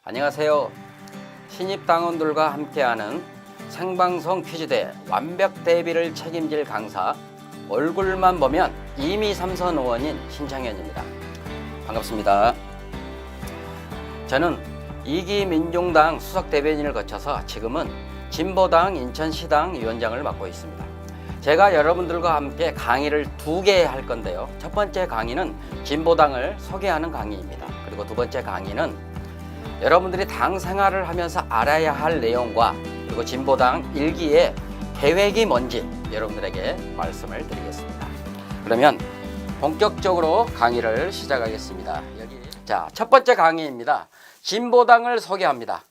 안녕하세요. 신입당원들과 함께하는 생방송 퀴즈대 완벽 대비를 책임질 강사, 얼굴만 보면 이미 삼선 의원인 신창현입니다. 반갑습니다. 저는 2기 민중당 수석대변인을 거쳐서 지금은 진보당 인천시당 위원장을 맡고 있습니다. 제가 여러분들과 함께 강의를 2개 할 건데요. 첫 번째 강의는 진보당을 소개하는 강의입니다. 그리고 두 번째 강의는 여러분들이 당 생활을 하면서 알아야 할 내용과 그리고 진보당 1기의 계획이 뭔지 여러분들에게 말씀을 드리겠습니다. 그러면 본격적으로 강의를 시작하겠습니다. 자, 첫 번째 강의입니다. 진보당을 소개합니다.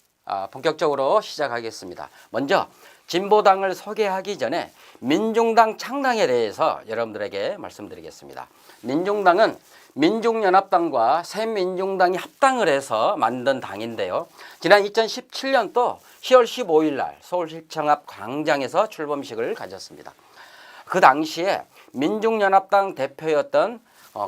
본격적으로 시작하겠습니다. 먼저 진보당을 소개하기 전에 민중당 창당에 대해서 여러분들에게 말씀드리겠습니다. 민중당은 민중연합당과 새민중당이 합당을 해서 만든 당인데요. 지난 2017년도 10월 15일 날 서울시청 앞 광장에서 출범식을 가졌습니다. 그 당시에 민중연합당 대표였던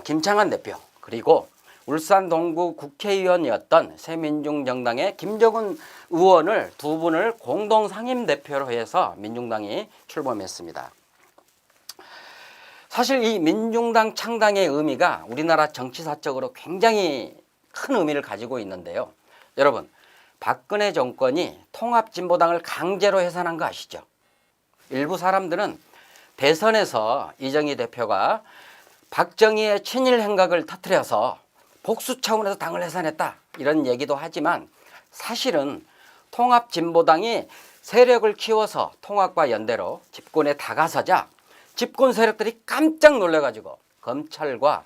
김창완 대표, 그리고 울산 동구 국회의원이었던 새민중정당의 김정은 의원을 두 분을 공동 상임대표로 해서 민중당이 출범했습니다. 사실 이 민중당 창당의 의미가 우리나라 정치사적으로 굉장히 큰 의미를 가지고 있는데요. 여러분, 박근혜 정권이 통합진보당을 강제로 해산한 거 아시죠? 일부 사람들은 대선에서 이정희 대표가 박정희의 친일 행각을 터뜨려서 복수 차원에서 당을 해산했다 이런 얘기도 하지만 사실은 통합진보당이 세력을 키워서 통합과 연대로 집권에 다가서자 집권 세력들이 깜짝 놀래가지고 검찰과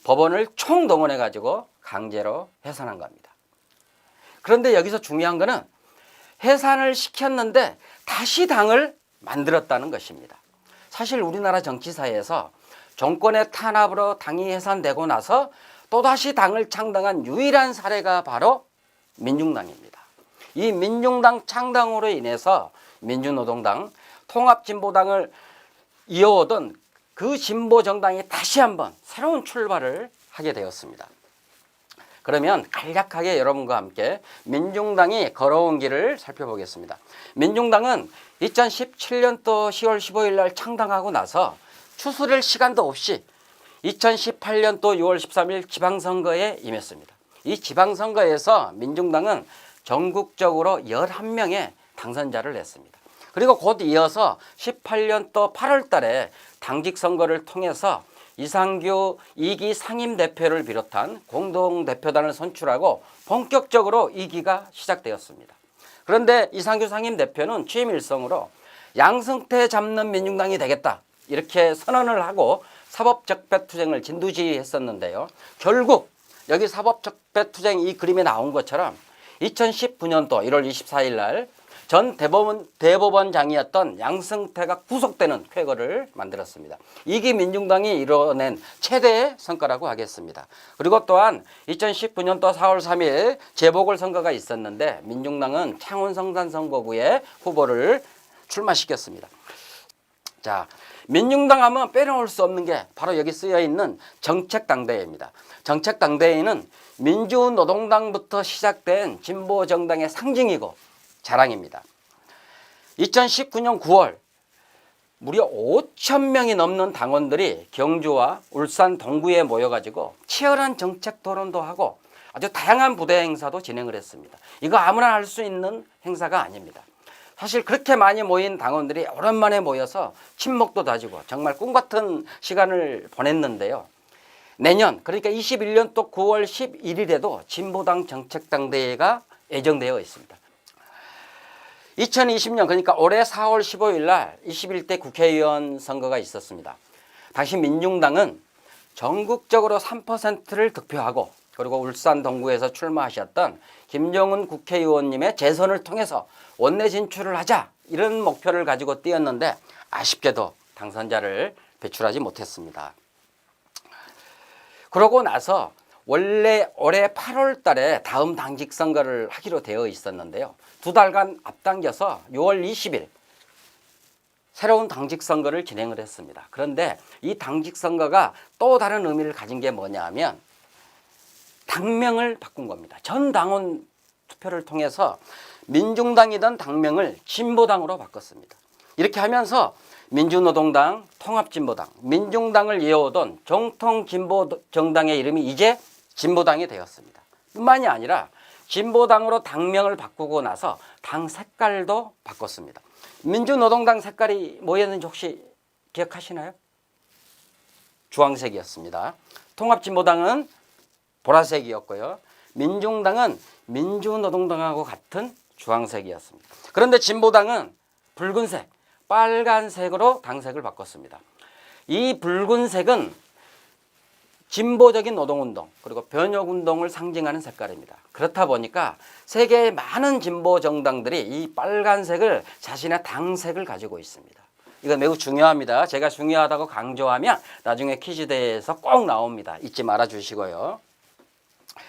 법원을 총동원해가지고 강제로 해산한 겁니다. 그런데 여기서 중요한 거는 해산을 시켰는데 다시 당을 만들었다는 것입니다. 사실 우리나라 정치사에서 정권의 탄압으로 당이 해산되고 나서 또다시 당을 창당한 유일한 사례가 바로 민중당입니다. 이 민중당 창당으로 인해서 민주노동당, 통합진보당을 이어오던 그 진보정당이 다시 한번 새로운 출발을 하게 되었습니다. 그러면 간략하게 여러분과 함께 민중당이 걸어온 길을 살펴보겠습니다. 민중당은 2017년도 10월 15일 날 창당하고 나서 추스릴 시간도 없이 2018년도 6월 13일 지방선거에 임했습니다. 이 지방선거에서 민중당은 전국적으로 11명의 당선자를 냈습니다. 그리고 곧 이어서 18년도 8월 달에 당직 선거를 통해서 이상규 2기 상임대표를 비롯한 공동대표단을 선출하고 본격적으로 2기가 시작되었습니다. 그런데 이상규 상임대표는 취임 일성으로 양승태 잡는 민중당이 되겠다 이렇게 선언을 하고 사법적폐투쟁을 진두지휘했었는데요. 결국 여기 사법적폐투쟁 이 그림에 나온 것처럼 2019년도 1월 24일 날 전 대법원장이었던 양승태가 구속되는 쾌거를 만들었습니다. 이게 민중당이 이뤄낸 최대의 성과라고 하겠습니다. 그리고 또한 2019년도 4월 3일 재보궐선거가 있었는데 민중당은 창원 성산선거구에 후보를 출마시켰습니다. 자, 민중당 하면 빼놓을 수 없는 게 바로 여기 쓰여 있는 정책당대회입니다. 정책당대회는 민주노동당부터 시작된 진보정당의 상징이고 자랑입니다. 2019년 9월 무려 5,000명이 넘는 당원들이 경주와 울산 동구에 모여가지고 치열한 정책 토론도 하고 아주 다양한 부대 행사도 진행을 했습니다. 이거 아무나 할 수 있는 행사가 아닙니다. 사실 그렇게 많이 모인 당원들이 오랜만에 모여서 친목도 다지고 정말 꿈같은 시간을 보냈는데요. 내년 그러니까 21년도 9월 11일에도 진보당 정책당대회가 예정되어 있습니다. 2020년 그러니까 올해 4월 15일 날 21대 국회의원 선거가 있었습니다. 당시 민중당은 전국적으로 3%를 득표하고 그리고 울산 동구에서 출마하셨던 김정은 국회의원님의 재선을 통해서 원내 진출을 하자 이런 목표를 가지고 뛰었는데 아쉽게도 당선자를 배출하지 못했습니다. 그러고 나서 원래 올해 8월 달에 다음 당직 선거를 하기로 되어 있었는데요. 2달간 앞당겨서 6월 20일 새로운 당직 선거를 진행을 했습니다. 그런데 이 당직 선거가 또 다른 의미를 가진 게 뭐냐 하면 당명을 바꾼 겁니다. 전 당원 투표를 통해서 민중당이던 당명을 진보당으로 바꿨습니다. 이렇게 하면서 민주노동당, 통합진보당, 민중당을 이어오던 정통 진보 정당의 이름이 이제 진보당이 되었습니다. 뿐만이 아니라 진보당으로 당명을 바꾸고 나서 당 색깔도 바꿨습니다. 민주노동당 색깔이 뭐였는지 혹시 기억하시나요? 주황색이었습니다. 통합진보당은 보라색이었고요. 민중당은 민주노동당하고 같은 주황색이었습니다. 그런데 진보당은 붉은색, 빨간색으로 당색을 바꿨습니다. 이 붉은색은 진보적인 노동운동 그리고 변혁운동을 상징하는 색깔입니다. 그렇다 보니까 세계의 많은 진보 정당들이 이 빨간색을 자신의 당색을 가지고 있습니다. 이건 매우 중요합니다. 제가 중요하다고 강조하면 나중에 퀴즈대회에서 꼭 나옵니다. 잊지 말아 주시고요.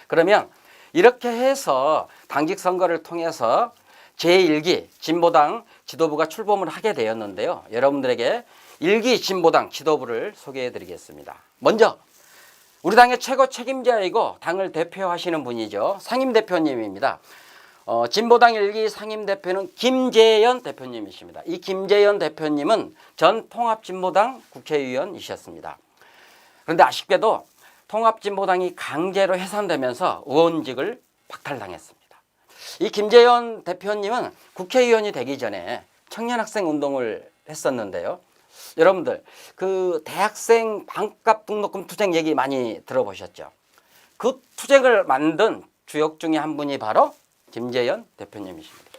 그러면 이렇게 해서 당직 선거를 통해서 제1기 진보당 지도부가 출범을 하게 되었는데요. 여러분들에게 1기 진보당 지도부를 소개해 드리겠습니다. 먼저 우리 당의 최고 책임자이고 당을 대표하시는 분이죠. 상임대표님입니다. 진보당 1기 상임대표는 김재현 대표님이십니다. 이 김재현 대표님은 전 통합진보당 국회의원이셨습니다. 그런데 아쉽게도 통합진보당이 강제로 해산되면서 의원직을 박탈당했습니다. 이 김재현 대표님은 국회의원이 되기 전에 청년학생 운동을 했었는데요. 여러분들 그 대학생 반값 등록금 투쟁 얘기 많이 들어보셨죠? 그 투쟁을 만든 주역 중에 한 분이 바로 김재현 대표님이십니다.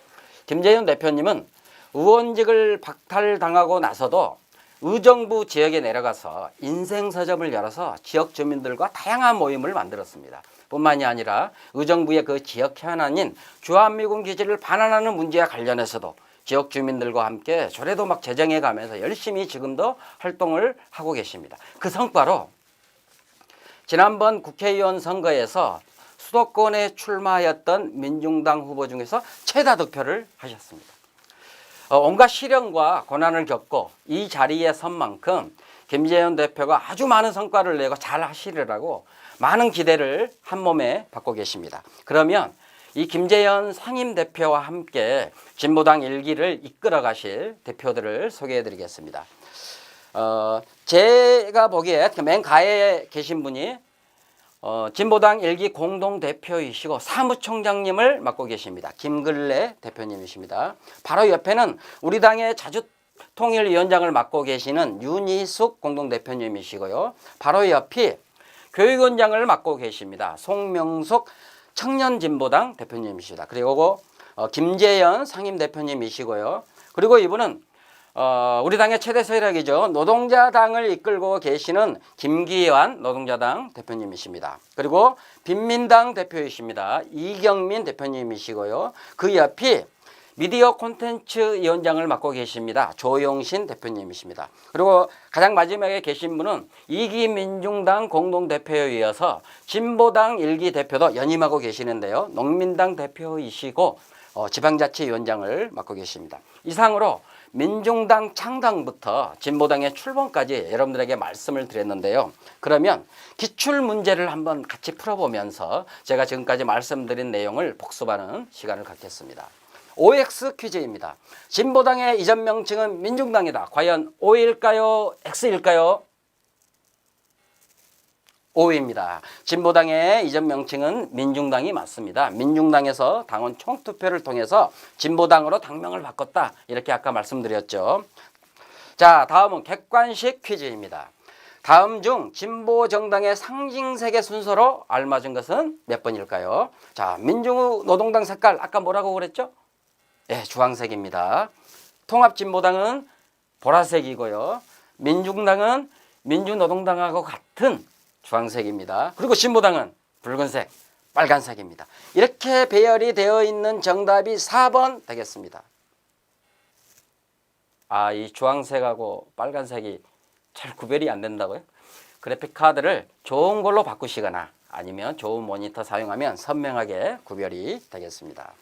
김재현 대표님은 의원직을 박탈당하고 나서도 의정부 지역에 내려가서 인생서점을 열어서 지역 주민들과 다양한 모임을 만들었습니다. 뿐만이 아니라 의정부의 그 지역 현안인 주한미군 기지를 반환하는 문제와 관련해서도 지역 주민들과 함께 조례도 막 제정해 가면서 열심히 지금도 활동을 하고 계십니다. 그 성과로 지난번 국회의원 선거에서 수도권에 출마하였던 민중당 후보 중에서 최다 득표를 하셨습니다. 온갖 시련과 고난을 겪고 이 자리에 선 만큼 김재현 대표가 아주 많은 성과를 내고 잘 하시리라고 많은 기대를 한 몸에 받고 계십니다. 그러면 이 김재현 상임대표와 함께 진보당 1기를 이끌어 가실 대표들을 소개해 드리겠습니다. 제가 보기에 맨 가에 계신 분이 진보당 1기 공동대표이시고 사무총장님을 맡고 계십니다. 김근래 대표님이십니다. 바로 옆에는 우리 당의 자주통일위원장을 맡고 계시는 윤희숙 공동대표님이시고요. 바로 옆이 교육원장을 맡고 계십니다. 송명숙 청년진보당 대표님이시다. 그리고 김재현 상임대표님이시고요. 그리고 이분은 우리 당의 최대 세력이죠. 노동자당을 이끌고 계시는 김기환 노동자당 대표님이십니다. 그리고 빈민당 대표이십니다. 이경민 대표님이시고요. 그 옆이 미디어 콘텐츠 위원장을 맡고 계십니다. 조용신 대표님이십니다. 그리고 가장 마지막에 계신 분은 2기 민중당 공동대표에 이어서 진보당 1기 대표도 연임하고 계시는데요. 농민당 대표이시고 지방자치위원장을 맡고 계십니다. 이상으로 민중당 창당부터 진보당의 출범까지 여러분들에게 말씀을 드렸는데요. 그러면 기출문제를 한번 같이 풀어보면서 제가 지금까지 말씀드린 내용을 복습하는 시간을 갖겠습니다. OX 퀴즈입니다. 진보당의 이전 명칭은 민중당이다. 과연 O일까요? X일까요? O입니다. 진보당의 이전 명칭은 민중당이 맞습니다. 민중당에서 당원 총투표를 통해서 진보당으로 당명을 바꿨다. 이렇게 아까 말씀드렸죠. 자, 다음은 객관식 퀴즈입니다. 다음 중 진보정당의 상징색의 순서로 알맞은 것은 몇 번일까요? 자, 민주노동당 색깔 아까 뭐라고 그랬죠? 네, 주황색입니다. 통합진보당은 보라색이고요. 민중당은 민주노동당하고 같은 주황색입니다. 그리고 진보당은 붉은색, 빨간색입니다. 이렇게 배열이 되어 있는 정답이 4번 되겠습니다. 아, 이 주황색하고 빨간색이 잘 구별이 안 된다고요? 그래픽 카드를 좋은 걸로 바꾸시거나 아니면 좋은 모니터 사용하면 선명하게 구별이 되겠습니다.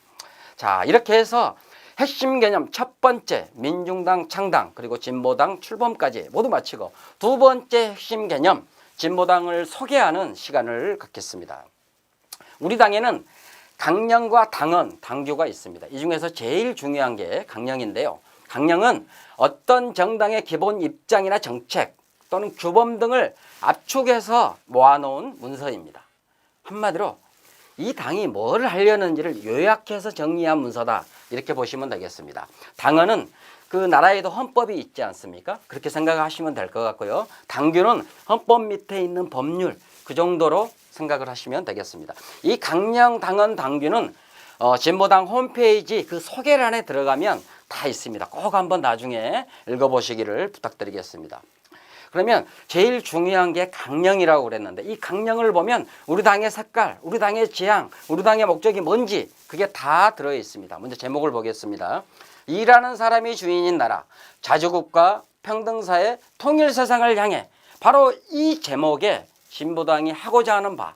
자, 이렇게 해서 핵심 개념 첫 번째 민중당 창당 그리고 진보당 출범까지 모두 마치고 두 번째 핵심 개념 진보당을 소개하는 시간을 갖겠습니다. 우리 당에는 강령과 당원, 당규가 있습니다. 이 중에서 제일 중요한 게 강령인데요. 강령은 어떤 정당의 기본 입장이나 정책 또는 규범 등을 압축해서 모아놓은 문서입니다. 한마디로 이 당이 뭘 하려는지를 요약해서 정리한 문서다, 이렇게 보시면 되겠습니다. 당헌은 그 나라에도 헌법이 있지 않습니까? 그렇게 생각하시면 될 것 같고요. 당규는 헌법 밑에 있는 법률, 그 정도로 생각을 하시면 되겠습니다. 이 강령, 당헌, 당규는 진보당 홈페이지 그 소개란에 들어가면 다 있습니다. 꼭 한번 나중에 읽어보시기를 부탁드리겠습니다. 그러면 제일 중요한 게 강령이라고 그랬는데, 이 강령을 보면 우리 당의 색깔, 우리 당의 지향, 우리 당의 목적이 뭔지 그게 다 들어 있습니다. 먼저 제목을 보겠습니다. 일하는 사람이 주인인 나라, 자주국가, 평등사회, 통일세상을 향해. 바로 이 제목에 진보당이 하고자 하는 바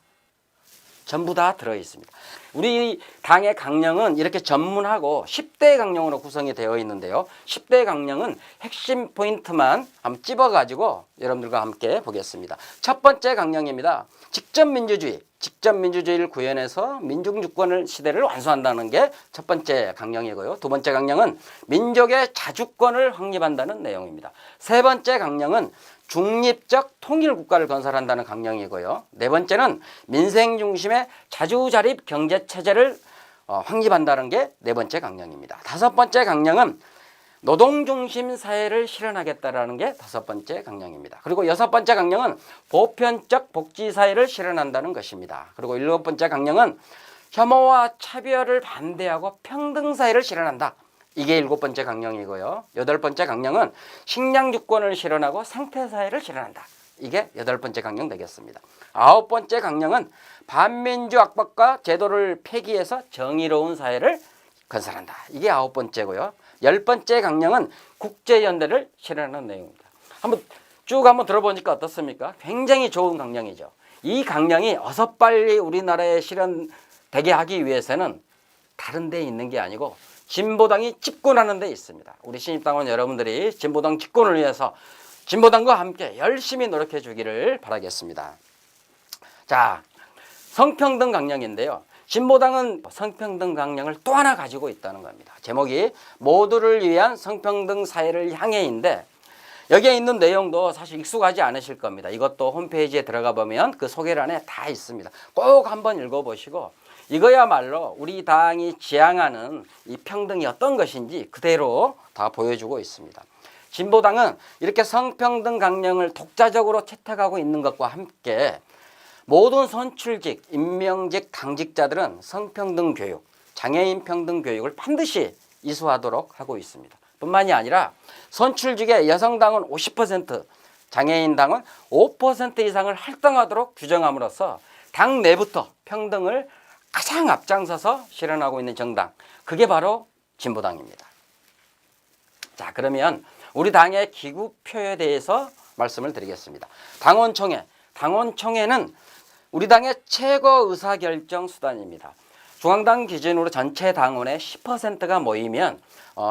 전부 다 들어 있습니다. 우리 당의 강령은 이렇게 전문하고 10대 강령으로 구성이 되어 있는데요. 10대 강령은 핵심 포인트만 한번 찝어가지고 여러분들과 함께 보겠습니다. 첫 번째 강령입니다. 직접민주주의. 직접민주주의를 구현해서 민중주권 시대를 완수한다는 게 첫 번째 강령이고요. 두 번째 강령은 민족의 자주권을 확립한다는 내용입니다. 세 번째 강령은 중립적 통일국가를 건설한다는 강령이고요. 네 번째는 민생 중심의 자주자립 경제체제를 확립한다는 게 네 번째 강령입니다. 다섯 번째 강령은 노동중심 사회를 실현하겠다는 게 다섯 번째 강령입니다. 그리고 여섯 번째 강령은 보편적 복지사회를 실현한다는 것입니다. 그리고 일곱 번째 강령은 혐오와 차별을 반대하고 평등사회를 실현한다. 이게 일곱 번째 강령이고요. 여덟 번째 강령은 식량주권을 실현하고 생태사회를 실현한다. 이게 여덟 번째 강령 되겠습니다. 아홉 번째 강령은 반민주 압박과 제도를 폐기해서 정의로운 사회를 건설한다. 이게 아홉 번째고요. 열 번째 강령은 국제연대를 실현하는 내용입니다. 한번 들어보니까 어떻습니까? 굉장히 좋은 강령이죠. 이 강령이 어서 빨리 우리나라에 실현되게 하기 위해서는 다른 데 있는 게 아니고 진보당이 집권하는 데 있습니다. 우리 신입당원 여러분들이 진보당 집권을 위해서 진보당과 함께 열심히 노력해 주기를 바라겠습니다. 자, 성평등 강령인데요. 진보당은 성평등 강령을 또 하나 가지고 있다는 겁니다. 제목이 모두를 위한 성평등 사회를 향해인데, 여기에 있는 내용도 사실 익숙하지 않으실 겁니다. 이것도 홈페이지에 들어가 보면 그 소개란에 다 있습니다. 꼭 한번 읽어보시고 이거야말로 우리 당이 지향하는 이 평등이 어떤 것인지 그대로 다 보여주고 있습니다. 진보당은 이렇게 성평등 강령을 독자적으로 채택하고 있는 것과 함께 모든 선출직, 임명직 당직자들은 성평등 교육, 장애인 평등 교육을 반드시 이수하도록 하고 있습니다. 뿐만이 아니라 선출직의 여성당은 50%, 장애인당은 5% 이상을 할당하도록 규정함으로써 당 내부터 평등을 가장 앞장서서 실현하고 있는 정당, 그게 바로 진보당입니다. 자, 그러면 우리 당의 기구표에 대해서 말씀을 드리겠습니다. 당원총회는 우리 당의 최고 의사결정 수단입니다. 중앙당 기준으로 전체 당원의 10%가 모이면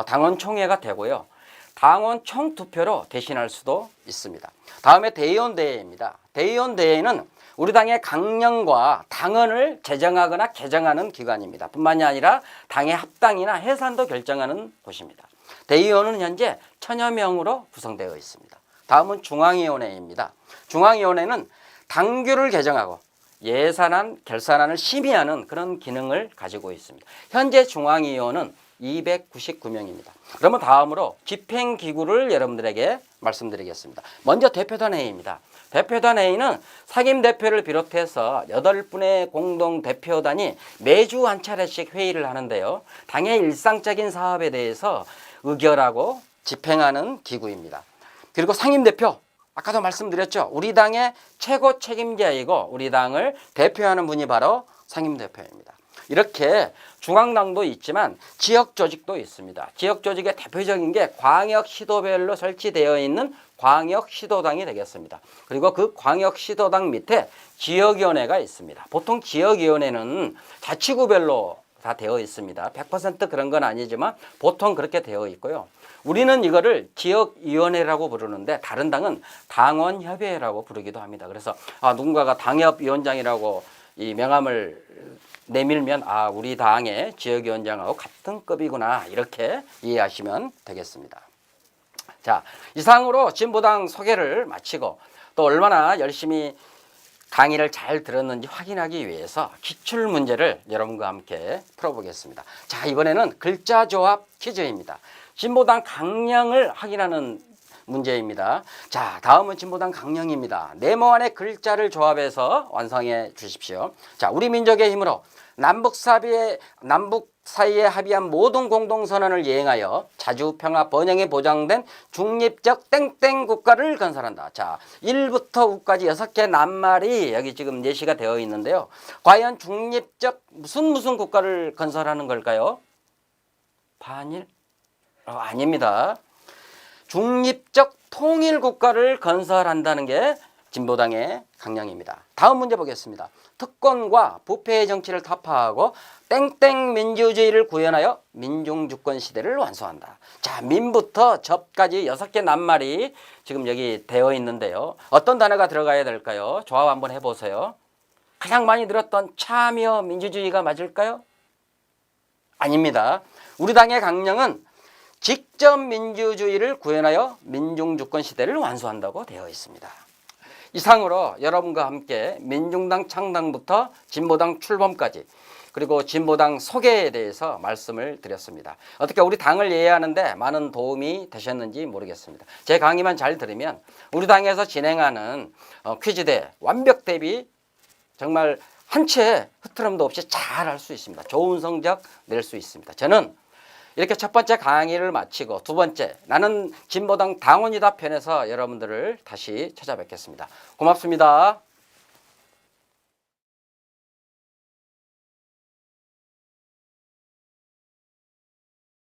당원총회가 되고요. 당원 총투표로 대신할 수도 있습니다. 다음에 대의원대회입니다. 대의원대회는 우리 당의 강령과 당헌을 제정하거나 개정하는 기관입니다. 뿐만이 아니라 당의 합당이나 해산도 결정하는 곳입니다. 대의원은 현재 1000여 명으로 구성되어 있습니다. 다음은 중앙위원회입니다. 중앙위원회는 당규를 개정하고 예산안, 결산안을 심의하는 그런 기능을 가지고 있습니다. 현재 중앙위원은 299명입니다. 그러면 다음으로 집행기구를 여러분들에게 말씀드리겠습니다. 먼저 대표단회의입니다. 대표단회의는 상임대표를 비롯해서 8분의 공동대표단이 매주 한 차례씩 회의를 하는데요. 당의 일상적인 사업에 대해서 의결하고 집행하는 기구입니다. 그리고 상임대표, 아까도 말씀드렸죠. 우리 당의 최고 책임자이고 우리 당을 대표하는 분이 바로 상임대표입니다. 이렇게 중앙당도 있지만 지역조직도 있습니다. 지역조직의 대표적인 게 광역시도별로 설치되어 있는 광역시도당이 되겠습니다. 그리고 그 광역시도당 밑에 지역위원회가 있습니다. 보통 지역위원회는 자치구별로 다 되어 있습니다. 100% 그런 건 아니지만 보통 그렇게 되어 있고요. 우리는 이거를 지역위원회라고 부르는데 다른 당은 당원협의회라고 부르기도 합니다. 그래서 누군가가 당협위원장이라고 이 명함을 내밀면 아, 우리 당의 지역위원장하고 같은 급이구나 이렇게 이해하시면 되겠습니다. 자, 이상으로 진보당 소개를 마치고 또 얼마나 열심히 강의를 잘 들었는지 확인하기 위해서 기출 문제를 여러분과 함께 풀어보겠습니다. 자, 이번에는 글자 조합 퀴즈입니다. 진보당 강령을 확인하는 문제입니다. 자, 다음은 진보당 강령입니다. 네모 안에 글자를 조합해서 완성해 주십시오. 자, 우리 민족의 힘으로 남북 사이에 합의한 모든 공동선언을 이행하여 자주 평화 번영에 보장된 중립적 땡땡 국가를 건설한다. 자, 1부터 9까지 6개 낱말이 여기 지금 예시가 되어 있는데요. 과연 중립적 무슨 국가를 건설하는 걸까요? 반일? 아닙니다. 중립적 통일 국가를 건설한다는 게 진보당의 강령입니다. 다음 문제 보겠습니다. 특권과 부패의 정치를 타파하고 땡땡 민주주의를 구현하여 민중주권 시대를 완수한다. 자, 민부터 접까지 6개 낱말이 지금 여기 되어 있는데요. 어떤 단어가 들어가야 될까요? 조합 한번 해보세요. 가장 많이 들었던 참여 민주주의가 맞을까요? 아닙니다. 우리 당의 강령은 직접 민주주의를 구현하여 민중주권 시대를 완수한다고 되어 있습니다. 이상으로 여러분과 함께 민중당 창당부터 진보당 출범까지 그리고 진보당 소개에 대해서 말씀을 드렸습니다. 어떻게 우리 당을 이해하는데 많은 도움이 되셨는지 모르겠습니다. 제 강의만 잘 들으면 우리 당에서 진행하는 퀴즈대 완벽 대비 정말 한 채 흐트럼도 없이 잘 할 수 있습니다. 좋은 성적 낼 수 있습니다. 저는 이렇게 첫 번째 강의를 마치고 두 번째 나는 진보당 당원이다 편에서 여러분들을 다시 찾아뵙겠습니다. 고맙습니다.